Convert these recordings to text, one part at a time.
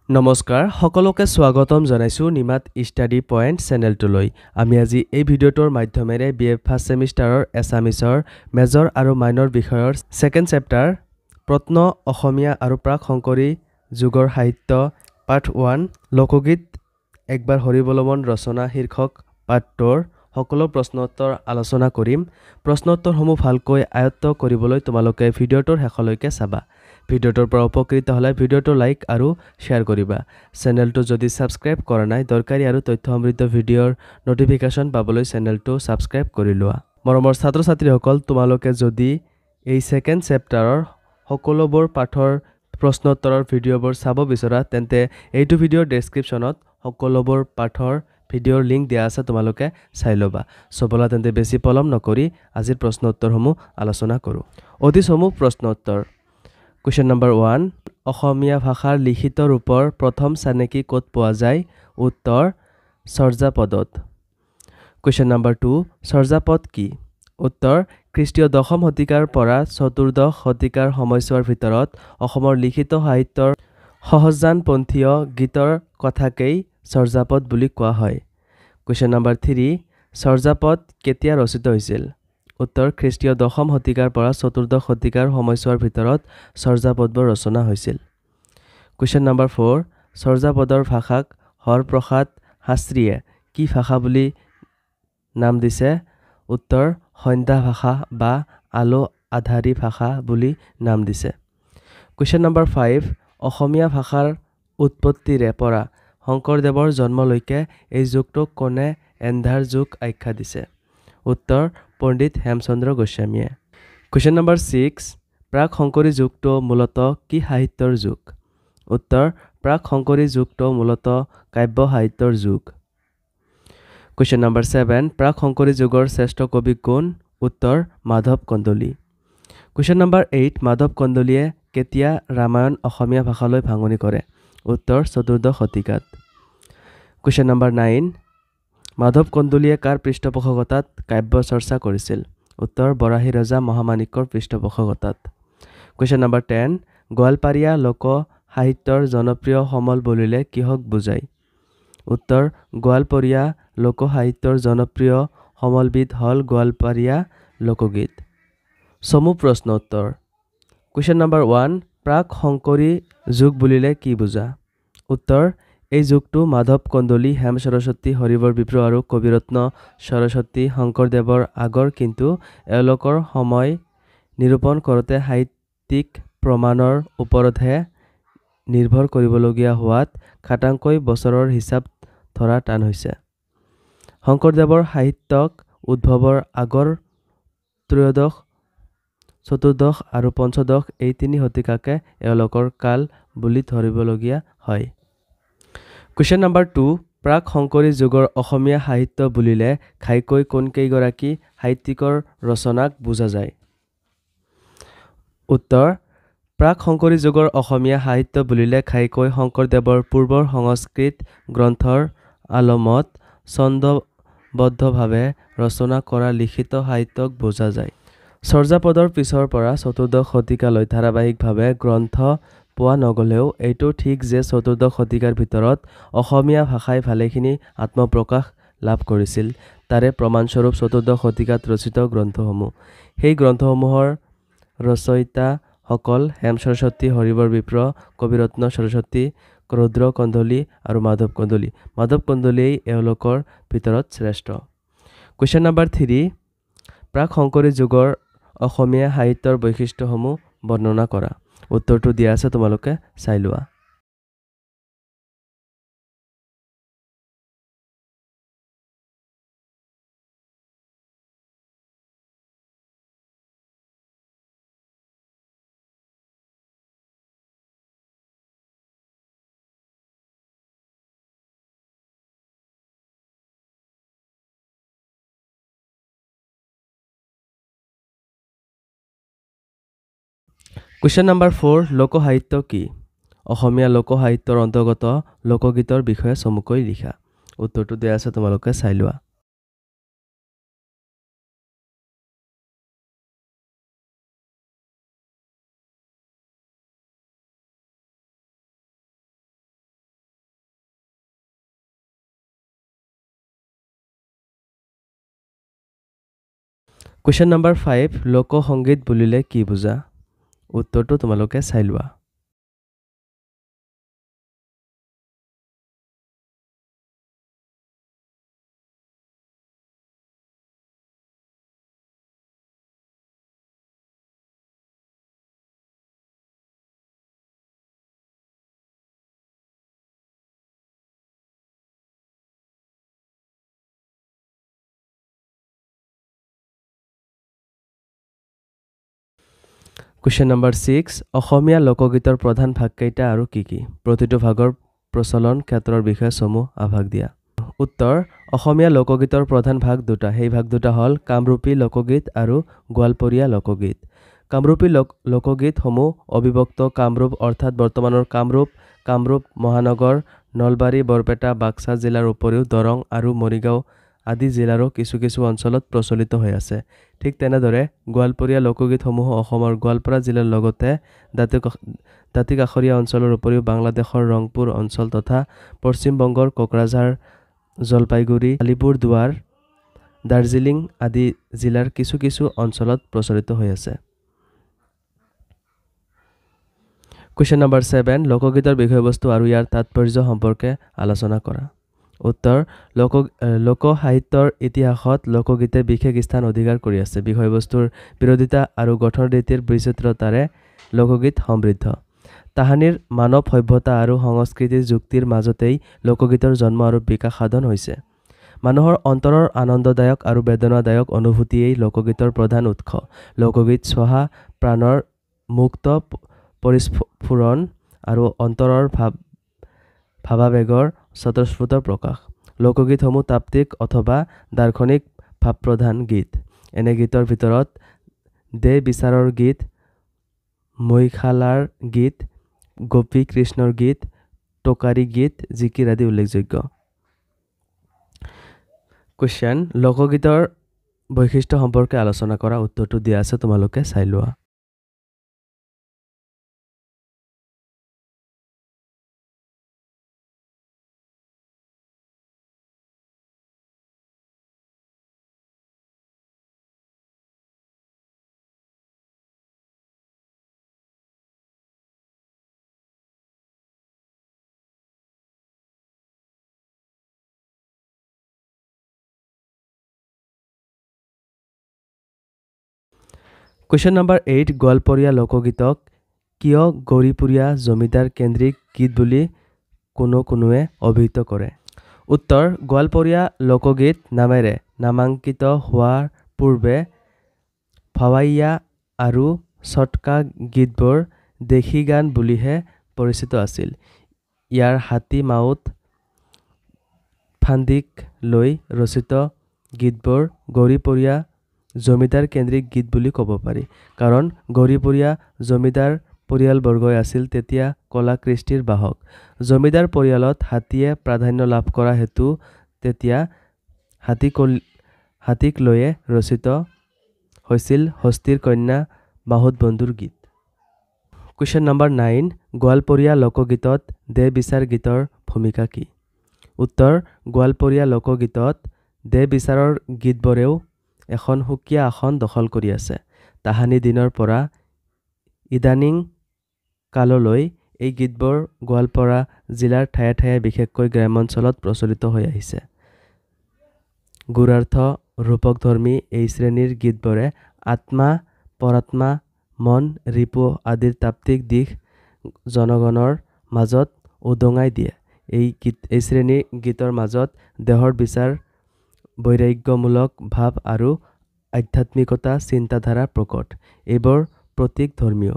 নমস্কাৰ সকলোকে স্বাগতম জনাইছো নিমাত ষ্টাডি পইণ্ট চেনেলটোলৈ আমি আজি এই ভিডিঅ'টোৰ মাধ্যমেৰে বিএ ফাৰ্ষ্ট ছেমিষ্টাৰৰ এছামিছৰ মেজৰ আৰু মাইনৰ বিষয়ৰ ছেকেণ্ড চেপ্টাৰ প্ৰত্ন অসমীয়া আৰু প্ৰাক শংকৰী যুগৰ সাহিত্য পাঠ 1 লোকগীত একবাৰ হৰিবলমন ৰচনা শীৰ্ষক পাঠটোৰ সকলো প্ৰশ্নোত্তৰ আলোচনা কৰিম প্ৰশ্নোত্তৰসমূহ ভালকৈ আয়ত্ত কৰিবলৈ তোমালোকে ভিডিঅ'টোৰ শেষলৈকে চাবা ভিডিঅ'টোৰ পৰা উপকৃত হ'লে ভিডিঅ'টো লাইক আৰু শ্বেয়াৰ কৰিবা চেনেলটো যদি সাবস্ক্ৰাইব কৰা নাই দৰকাৰী আৰু তথ্য সমৃদ্ধ ভিডিঅ'ৰ নটিফিকেশ্যন পাবলৈ চেনেলটো সাবস্ক্ৰাইব কৰি লোৱা মৰমৰ ছাত্ৰ ছাত্ৰীসকল তোমালোকে যদি এই ছেকেণ্ড চেপ্টাৰৰ সকলোবোৰ পাঠৰ প্ৰশ্নোত্তৰৰ ভিডিঅ'বোৰ চাব বিচৰা তেন্তে এইটো ভিডিঅ'ৰ ডেছক্ৰিপশ্যনত সকলোবোৰ পাঠৰ ভিডিঅ'ৰ লিংক দিয়া আছে তোমালোকে চাই ল'বা সবলা তেন্তে বেছি পলম নকৰি আজিৰ প্ৰশ্নোত্তৰসমূহ আলোচনা কৰোঁ অধিসমূহ প্ৰশ্নোত্তৰ Question number 1 অসমীয়া ভাষাৰ লিখিত ৰূপৰ প্ৰথম চানেকি ক'ত পোৱা যায় উত্তৰ চৰ্যাপদত Question number 2 চৰ্যাপদ কি উত্তৰ খ্ৰীষ্টীয় দশম শতিকাৰ পৰা চতুৰ্দশ শতিকাৰ সময়ছোৱাৰ ভিতৰত অসমৰ লিখিত সাহিত্যৰ সহজানপন্থীয় গীতৰ কথাকেই চৰ্যাপদ বুলি কোৱা হয় Question number 3 চৰ্যাপদ কেতিয়া ৰচিত হৈছিল উত্তৰ খ্ৰীষ্টীয় দশম শতিকাৰ পৰা চতুৰ্দশ শতিকাৰ সময়ছোৱাৰ ভিতৰত চৰ্যাপদবোৰ ৰচনা হৈছিল Question number 4 চৰ্যাপদৰ ভাষাক হৰপ্ৰসাদ শাস্ত্ৰীয়ে কি ভাষা বুলি নাম দিছে উত্তৰ সন্ধ্যা ভাষা বা আলো আধাৰী ভাষা বুলি নাম দিছে Question number 5 অসমীয়া ভাষাৰ উৎপত্তিৰে পৰা শংকৰদেৱৰ জন্মলৈকে এই যুগটোক কোনে এন্ধাৰ যুগ আখ্যা দিছে উত্তৰ পণ্ডিত হেমচন্দ্ৰ গোস্বামীয়ে Question number 6 প্ৰাক শংকৰী যুগটো মূলতঃ কি সাহিত্যৰ যুগ উত্তৰ প্ৰাক শংকৰী যুগটো মূলতঃ কাব্য সাহিত্যৰ যুগ Question number 7 প্ৰাক শংকৰী যুগৰ শ্ৰেষ্ঠ কবি কোন উত্তৰ মাধৱ কন্দলী Question number 8 মাধৱ কন্দলীয়ে কেতিয়া ৰামায়ণ অসমীয়া ভাষালৈ ভাঙনি কৰে উত্তৰ চতুৰ্দশ শতিকাত Question number 9 মাধৱ কন্দলীয়ে কাৰ পৃষ্ঠপোষকতাত কাব্য চৰ্চা কৰিছিল উত্তৰ বৰাহী ৰজা মহামাণিক্যৰ পৃষ্ঠপোষকতাত Question number 10 গোৱালপাৰীয়া লোক সাহিত্যৰ জনপ্ৰিয় সমল বুলিলে কিহক বুজায় উত্তৰ গোৱালপৰীয়া লোক সাহিত্যৰ জনপ্ৰিয় সমলবিধ হল গোৱালপাৰীয়া লোকগীত সমু প্ৰশ্ন উত্তৰ Question number 1 প্ৰাক শংকৰী যুগ বুলিলে কি বুজা উত্তৰ এই যুগটো মাধৱ কন্দলী হেম সৰস্বতী হৰিবৰ বিপ্ৰ আৰু কবিৰত্ন সৰস্বতী শংকৰদেৱৰ আগৰ কিন্তু এওঁলোকৰ সময় নিৰূপণ কৰোঁতে সাহিত্যিক প্ৰমাণৰ ওপৰতহে নিৰ্ভৰ কৰিবলগীয়া হোৱাত খাটাংকৈ বছৰৰ হিচাপ ধৰা টান হৈছে শংকৰদেৱৰ সাহিত্যক উদ্ভৱৰ আগৰ ত্ৰয়োদশ চতুৰ্দশ আৰু পঞ্চদশ এই তিনি শতিকাকে এওঁলোকৰ কাল বুলি ধৰিবলগীয়া হয় Question number 2 প্ৰাক শংকৰী যুগৰ অসমীয়া সাহিত্য বুলিলে ঘাইকৈ কোনকেইগৰাকী সাহিত্যিকৰ ৰচনাক বুজা যায় উত্তৰ প্ৰাক শংকৰী যুগৰ অসমীয়া সাহিত্য বুলিলে ঘাইকৈ শংকৰদেৱৰ পূৰ্বৰ সংস্কৃত গ্ৰন্থৰ আলমত ছন্দবদ্ধভাৱে ৰচনা কৰা লিখিত সাহিত্যক বুজা যায় চৰ্যাপদৰ পিছৰ পৰা চতুৰ্দশ শতিকালৈ ধাৰাবাহিকভাৱে গ্ৰন্থ পোৱা নগলেও এইটো ঠিক যে চতুৰ্দশ শতিকাৰ ভিতৰত অসমীয়া ভাষাই ভালেখিনি আত্মপ্ৰকাশ লাভ কৰিছিল তাৰে প্ৰমাণস্বৰূপ চতুৰ্দশ শতিকাত ৰচিত গ্ৰন্থসমূহ সেই গ্ৰন্থসমূহৰ ৰচয়িতাসকল হেম সৰস্বতী হৰিবৰ বিপ্ৰ কবিৰত্ন সৰস্বতী ৰুদ্ৰ কন্দলী আৰু মাধৱ কন্দলীয়ে এওঁলোকৰ ভিতৰত শ্ৰেষ্ঠ Question number 3 প্ৰাক শংকৰী যুগৰ অসমীয়া সাহিত্যৰ বৈশিষ্ট্যসমূহ বৰ্ণনা কৰা উত্তৰটো দিয়া আছে তোমালোকে চাই লোৱা Question number 4 লোকসাহিত্য কি অসমীয়া লোকসাহিত্যৰ অন্তৰ্গত লোকগীতৰ বিষয়ে চমুকৈ লিখা উত্তৰটো দিয়া আছে তোমালোকে চাই লোৱা কুৱেশ্যন নম্বৰ 5 লোকসংগীত বুলিলে কি বুজা উত্তৰটো তোমালোকে চাই লোৱা Question number 6 অসমীয়া লোকগীতৰ প্ৰধান ভাগ কেইটা আৰু কি কি প্ৰতিটো ভাগৰ প্ৰচলন ক্ষেত্ৰৰ বিষয়ে সমূহ আভাস দিয়া উত্তৰ অসমীয়া লোকগীতৰ প্ৰধান ভাগ দুটা সেই ভাগ দুটা হ'ল কামৰূপী লোকগীত আৰু গোৱালপৰীয়া লোকগীত কামৰূপী লোকগীত সমূহ অবিভক্ত কামৰূপ অৰ্থাৎ বৰ্তমানৰ কামৰূপ মহানগৰ নলবাৰী বৰপেটা বাক্সা জিলাৰ উপৰিও দৰং আৰু মৰিগাঁও আদি জিলাৰো কিছু অঞ্চলত প্ৰচলিত হৈ আছে ঠিক তেনেদৰে গোৱালপৰীয়া লোকগীতসমূহ অসমৰ গোৱালপাৰা জিলাৰ লগতে দাঁতিকাষৰীয়া অঞ্চলৰ উপৰিও বাংলাদেশৰ ৰংপুৰ অঞ্চল তথা পশ্চিম বংগৰ কোকৰাঝাৰ জলপাইগুৰি আলিপুৰদুৱাৰ দাৰ্জিলিং আদি জিলাৰ কিছু অঞ্চলত প্ৰচলিত হৈ আছে Question number 7 লোকগীতৰ বিষয়বস্তু আৰু ইয়াৰ তাৎপৰ্য সম্পৰ্কে আলোচনা কৰা উত্তৰ লোক সাহিত্যৰ ইতিহাসত লোকগীতে বিশেষ স্থান অধিকাৰ কৰি আছে বিষয়বস্তুৰ বিৰোধিতা আৰু গঠন ৰীতিৰ বৈচিত্ৰ্যতাৰে লোকগীত সমৃদ্ধ তাহানিৰ মানৱ সভ্যতা আৰু সংস্কৃতিৰ যুক্তিৰ মাজতেই লোকগীতৰ জন্ম আৰু বিকাশ সাধন হৈছে মানুহৰ অন্তৰৰ আনন্দদায়ক আৰু বেদনাদায়ক অনুভূতিয়েই লোকগীতৰ প্ৰধান উৎস লোকগীত স্বহা প্ৰাণৰ মুক্ত পৰিস্ফুৰণ আৰু অন্তৰৰ ভাৱাবেগৰ স্বতঃস্ফূৰ্ত প্ৰকাশ লোকগীতসমূহ তাত্ত্বিক অথবা দাৰ্শনিক ভাৱপ্ৰধান গীত এনে গীতৰ ভিতৰত দেহ বিচাৰৰ গীত মৈখালাৰ গীত গোপী কৃষ্ণৰ গীত টোকাৰী গীত জিকিৰ আদি উল্লেখযোগ্য কোৱেশ্চন লোকগীতৰ বৈশিষ্ট্য সম্পৰ্কে আলোচনা কৰা উত্তৰটো দিয়া আছে তোমালোকে চাই লোৱা Question number 8 গোৱালপৰীয়া লোকগীতক কিয় গৌৰীপুৰীয়া জমিদাৰ কেন্দ্ৰিক গীত বুলি কোনোৱে অভিহিত কৰে উত্তৰ গোৱালপৰীয়া লোকগীত নামেৰে নামাঙ্কিত হোৱাৰ পূৰ্বে ভাৱাইয়া আৰু ছটকা গীতবোৰ দেশী গান বুলিহে পৰিচিত আছিল ইয়াৰ হাতী মাউত ফান্দিক লৈ ৰচিত গীতবোৰ গৌৰীপুৰীয়া জমিদাৰ কেন্দ্ৰিক গীত বুলি ক'ব পাৰি কাৰণ গৌৰীপুৰীয়া জমিদাৰ পৰিয়ালবৰ্গই আছিল তেতিয়া কলা কৃষ্টিৰ বাহক জমিদাৰ পৰিয়ালত হাতীয়ে প্ৰাধান্য লাভ কৰা হেতু তেতিয়া হাতীক লৈয়ে ৰচিত হৈছিল হস্তিৰ কন্যা বাহুত বন্ধুৰ গীত Question number 9 গোৱালপৰীয়া লোকগীতত দেহ বিচাৰ গীতৰ ভূমিকা কি উত্তৰ গোৱালপৰীয়া লোকগীতত দেহ বিচাৰৰ গীতবোৰেও এখন সুকীয়া আসন দখল কৰি আছে তাহানি দিনৰ পৰা ইদানিং কাললৈ এই গীতবোৰ গোৱালপাৰা জিলাৰ ঠায়ে বিশেষকৈ গ্ৰামাঞ্চলত প্ৰচলিত হৈ আহিছে গুৰাৰ্থ ৰূপকধৰ্মী এই শ্ৰেণীৰ গীতবোৰে আত্মা পৰাত্মা মন ৰিপু আদিৰ তাত্ত্বিক দিশ জনগণৰ মাজত উদঙাই দিয়ে এই শ্ৰেণীৰ গীতৰ মাজত দেহৰ বিচাৰ বৈৰাগ্যমূলক ভাৱ আৰু আধ্যাত্মিকতা চিন্তাধাৰা প্ৰকট এইবোৰ প্ৰতীক ধৰ্মীয়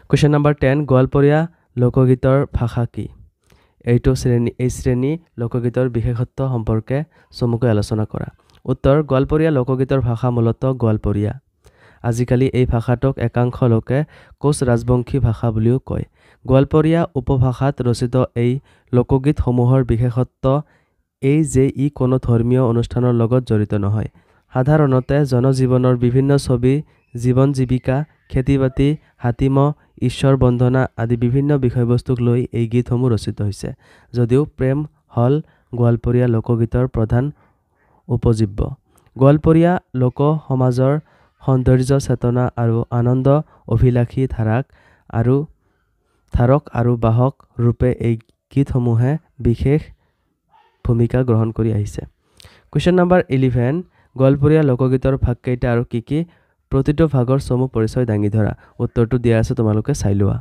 Question number 10 গোৱালপৰীয়া লোকগীতৰ ভাষা কি এই শ্ৰেণী লোকগীতৰ বিশেষত্ব সম্পৰ্কে চমুকৈ আলোচনা কৰা উত্তৰ গোৱালপৰীয়া লোকগীতৰ ভাষা মূলতঃ গোৱালপৰীয়া আজিকালি এই ভাষাটোক একাংশ লোকে কোচ ৰাজবংশী ভাষা বুলিও কয় গোৱালপৰীয়া উপভাষাত ৰচিত এই লোকগীতসমূহৰ বিশেষত্ব এই যে ই কোনো ধৰ্মীয় অনুষ্ঠানৰ লগত জড়িত নহয় সাধাৰণতে জনজীৱনৰ বিভিন্ন ছবি জীৱন জীৱিকা খেতি-বাতি হাতিম ঈশ্বৰ বন্দনা আদি বিভিন্ন বিষয়বস্তুক লৈ এই গীতসমূহ ৰচিত হৈছে যদিও প্ৰেম হল গোৱালপৰীয়া লোকগীতৰ প্ৰধান উপজীব্য। গোৱালপৰীয়া লোক সমাজৰ সৌন্দৰ্য চেতনা আৰু আনন্দ অভিলাষী ধাৰক আৰু বাহক ৰূপে এই গীতসমূহে বিশেষ ভূমিকা গ্ৰহণ কৰি আহিছে। কুৱেশ্যন নম্বৰ 11, গোৱালপৰীয়া লোকগীতৰ ভাগকেইটা আৰু কি কি? প্ৰতিটো ভাগৰ চমু পৰিচয় দাঙি ধৰা। উত্তৰটো দিয়া আছে, তোমালোকে চাই লোৱা।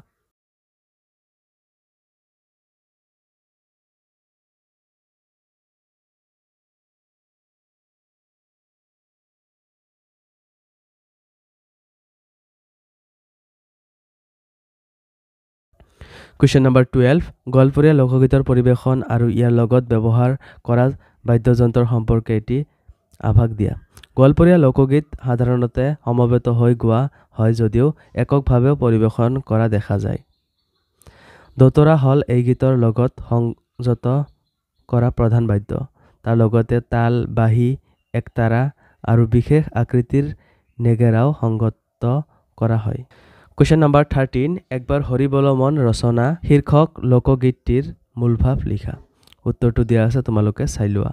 কুৱেশ্যন নম্বৰ 12, গোৱালপৰীয়া লোকগীতৰ পৰিৱেশন আৰু ইয়াৰ লগত ব্যৱহাৰ কৰা বাদ্যযন্ত্ৰৰ সম্পৰ্কে এটি আভাস দিয়া। গোৱালপৰীয়া লোকগীত সাধাৰণতে সমবেত হৈ গোৱা হয় যদিও এককভাৱেও পৰিৱেশন কৰা দেখা যায়। দোতাৰা হ'ল এই গীতৰ লগত সংযত কৰা প্ৰধান বাদ্য। তাৰ লগতে তাল, বাঁহী, একতাৰা আৰু বিশেষ আকৃতিৰ নেগেৰাও সংগত কৰা হয়। কুৱেশ্যন নম্বৰ 13, একবাৰ হৰি বল মন ৰচনা শীৰ্ষক লোকগীতটিৰ মূলভাৱ লিখা। উত্তৰটো দিয়া আছে, তোমালোকে চাই লোৱা।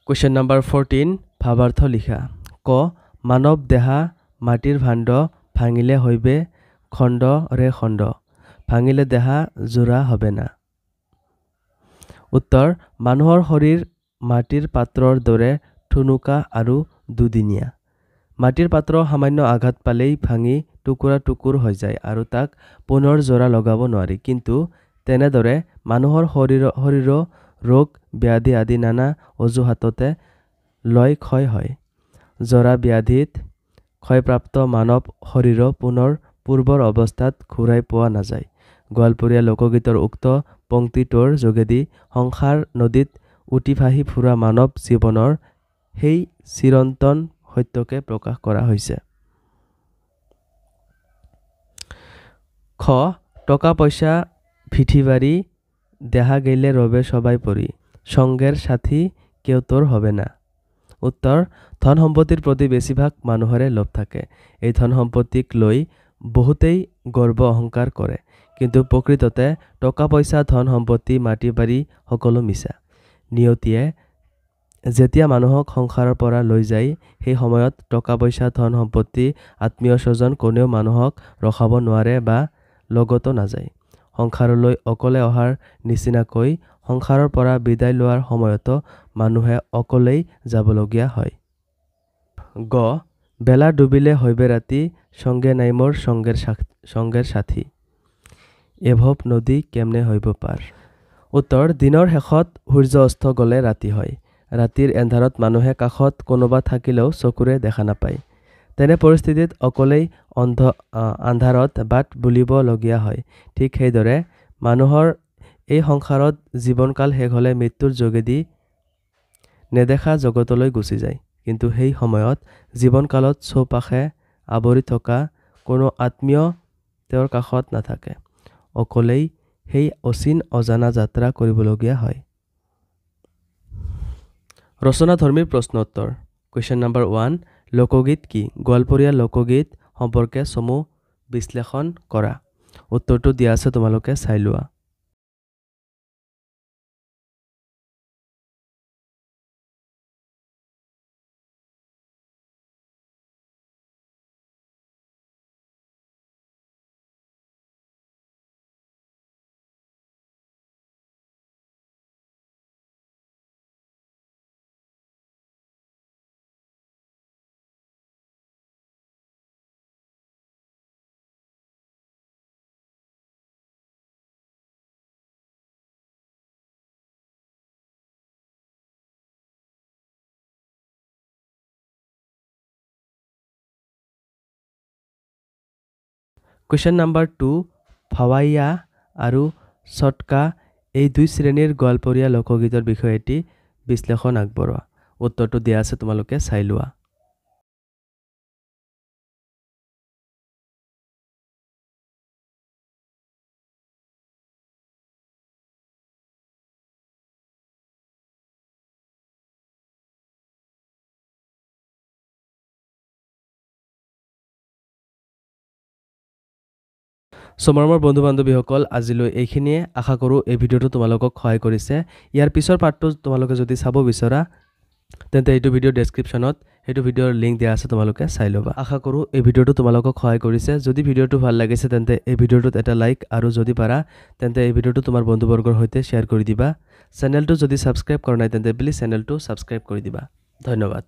কুৱেশ্যন নম্বৰ 14, ভাৱাৰ্থ লিখা। ক, মানৱ দেহা মাটিৰ ভাণ্ড ভাঙিলে হৈবে খণ্ড ৰে খণ্ড, ভাঙিলে দেহা যোৰা হবে না। উত্তৰ, মানুহৰ শৰীৰ মাটিৰ পাত্ৰৰ দৰে ঠুনুকা আৰু দুদিনীয়া। মাটিৰ পাত্ৰ সামান্য আঘাত পালেই ভাঙি টুকুৰা টুকুৰ হৈ যায় আৰু তাক পুনৰ যোৰা লগাব নোৱাৰি। কিন্তু তেনেদৰে মানুহৰ শৰীৰো ৰোগ ব্যাধি আদি নানা অজুহাততে লয় ক্ষয় হয়। জৰা ব্যাধিত ক্ষয়প্ৰাপ্ত মানৱ শৰীৰো পুনৰ পূৰ্বৰ অৱস্থাত ঘূৰাই পোৱা নাযায়। গোৱালপৰীয়া লোকগীতৰ উক্ত পংক্তিটোৰ যোগেদি সংসাৰ নদীত উটি ভাহি ফুৰা মানৱ জীৱনৰ সেই চিৰন্তন সত্যকে প্ৰকাশ কৰা হৈছে। খ, টকা পইচা ভিঠি বাড়ি দেহা গেলে ৰবে সবাই পৰি, সঙ্গেৰ সাথী কেউ তোৰ হবে না। উত্তৰ, ধন সম্পত্তিৰ প্ৰতি বেছিভাগ মানুহৰে লোভ থাকে। এই ধন সম্পত্তিক লৈ বহুতেই গৰ্ব অহংকাৰ কৰে। কিন্তু প্ৰকৃততে টকা পইচা ধন সম্পত্তি মাটি বাৰী সকলো মিছা। নিয়তিয়ে যেতিয়া মানুহক সংসাৰৰ পৰা লৈ যায়, সেই সময়ত টকা পইচা ধন সম্পত্তি আত্মীয় স্বজন কোনেও মানুহক ৰখাব নোৱাৰে বা লগতো নাযায়। সংসাৰলৈ অকলে অহাৰ নিচিনাকৈ সংসাৰৰ পৰা বিদায় লোৱাৰ সময়তো মানুহে অকলেই যাবলগীয়া হয়। গ, বেলা ডুবিলে হৈবে ৰাতি, সঙ্গে নাই মোৰ সঙ্গেৰ সাথী, এভৱ নদী কেমনে হৈব পাৰ। উত্তৰ, দিনৰ শেষত সূৰ্য অস্ত গ'লে ৰাতি হয়। ৰাতিৰ এন্ধাৰত মানুহে কাষত কোনোবা থাকিলেও চকুৰে দেখা নাপায়। তেনে পৰিস্থিতিত অকলেই আন্ধাৰত বাট বুলিবলগীয়া হয়। ঠিক সেইদৰে মানুহৰ এই সংসাৰত জীৱনকাল শেষ হ'লে মৃত্যুৰ যোগেদি নেদেখা জগতলৈ গুচি যায়। কিন্তু সেই সময়ত জীৱনকালত চৌপাশে আৱৰি থকা কোনো আত্মীয় তেওঁৰ কাষত নাথাকে। অকলেই সেই অচিন অজানা যাত্ৰা কৰিবলগীয়া হয়। ৰচনাধৰ্মীৰ প্ৰশ্ন উত্তৰ। কুৱেশ্যন নম্বৰ 1, লোকগীত কি? গোৱালপৰীয়া লোকগীত সম্পৰ্কে চমু বিশ্লেষণ কৰা। উত্তৰটো দিয়া আছে, তোমালোকে চাই লোৱা। কুৱেশ্যন নম্বৰ 2, ভাৱাইয়া আৰু চটকা এই দুই শ্ৰেণীৰ গোৱালপৰীয়া লোকগীতৰ বিষয়ে এটি বিশ্লেষণ আগবঢ়োৱা। উত্তৰটো দিয়া আছে, তোমালোকে চাই লোৱা। মৰমৰ বন্ধু বান্ধৱীসকল আজিলৈ এইখিনিয়ে আশা কৰোঁ এই ভিডিঅ'টো তোমালোকক সহায় কৰিছে ইয়াৰ পিছৰ পাৰ্টটো তোমালোকে যদি চাব বিচৰা তেন্তে এইটো ভিডিঅ' ডেছক্ৰিপশ্যনত সেইটো ভিডিঅ'ৰ লিংক দিয়া আছে তোমালোকে চাই ল'বা আশা কৰোঁ এই ভিডিঅ'টো তোমালোকক সহায় কৰিছে যদি ভিডিঅ'টো ভাল লাগিছে তেন্তে এই ভিডিঅ'টোত এটা লাইক আৰু যদি পাৰা তেন্তে এই ভিডিঅ'টো তোমাৰ বন্ধুবৰ্গৰ সৈতে শ্বেয়াৰ কৰি দিবা চেনেলটো যদি ছাবস্ক্ৰাইব কৰা নাই তেন্তে প্লিজ চেনেলটো ছাবস্ক্ৰাইব কৰি দিবা ধন্যবাদ